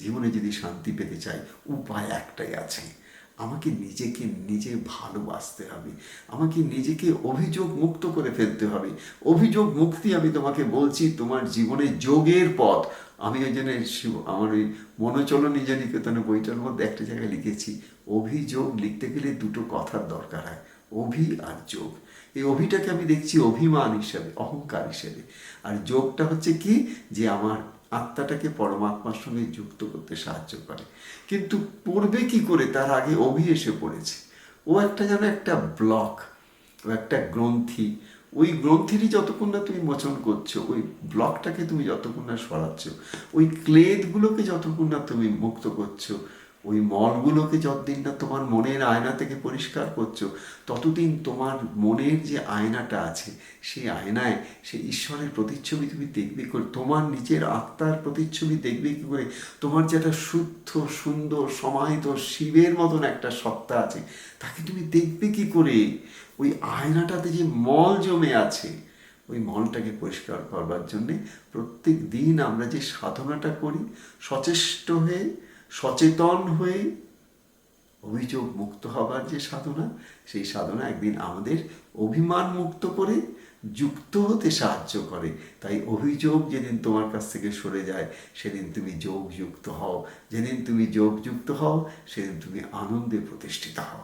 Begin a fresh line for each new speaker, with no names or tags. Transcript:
জীবনে যদি শান্তি পেতে চাই, উপায় একটাই আছে, আমাকে নিজেকে নিজে ভালোবাসতে হবে, আমাকে নিজেকে অভিযোগ মুক্ত করে ফেলতে হবে। অভিযোগ মুক্তি আমি তোমাকে বলছি, তোমার জীবনে যোগের পথ। আমি ওই জন্য আমার ওই মনোচল নিজে নিকেতনে বইটার মধ্যে একটা জায়গায় লিখেছি, অভিযোগ লিখতে গেলে দুটো কথার দরকার হয়, অভি আর যোগ। এই অভিটাকে আমি দেখছি অভিমান হিসাবে, অহংকার হিসেবে, আর যোগটা হচ্ছে কি, যে আমার আত্মাটাকে পরমাত্মার সঙ্গে যুক্ত করতে সাহায্য করে। কিন্তু পড়বে কি করে, তার আগে অভি এসে পড়েছে। ও একটা যেন একটা ব্লক, ও একটা গ্রন্থি। ওই গ্রন্থিরই যতক্ষণ না তুমি মোচন করছো, ওই ব্লকটাকে তুমি যতক্ষণ না সরাচ্ছ, ওই ক্লেদগুলোকে যতক্ষণ না তুমি মুক্ত করছো, ওই মলগুলোকে যতদিন না তোমার মনের আয়না থেকে পরিষ্কার করছো, ততদিন তোমার মনের যে আয়নাটা আছে, সেই আয়নায় সেই ঈশ্বরের প্রতিচ্ছবি তুমি দেখবে করে, তোমার নিজের আত্মার প্রতিচ্ছবি দেখবে কি করে, তোমার যে একটা শুদ্ধ সুন্দর সমাহিত শিবের মতন একটা সত্তা আছে, তাকে তুমি দেখবে কি করে? ওই আয়নাটাতে যে মল জমে আছে, ওই মলটাকে পরিষ্কার করবার জন্যে প্রত্যেক দিন আমরা যে সাধনাটা করি, সচেষ্ট হয়ে সচেতন হয়ে অভিযোগ মুক্ত হবার যে সাধনা, সেই সাধনা একদিন আমাদের অভিমান মুক্ত করে যুক্ত হতে সাহায্য করে। তাই অভিযোগ যেদিন তোমার কাছ থেকে সরে যায়, সেদিন তুমি যোগযুক্ত হও। যেদিন তুমি যোগযুক্ত হও, সেদিন তুমি আনন্দে প্রতিষ্ঠিত হও।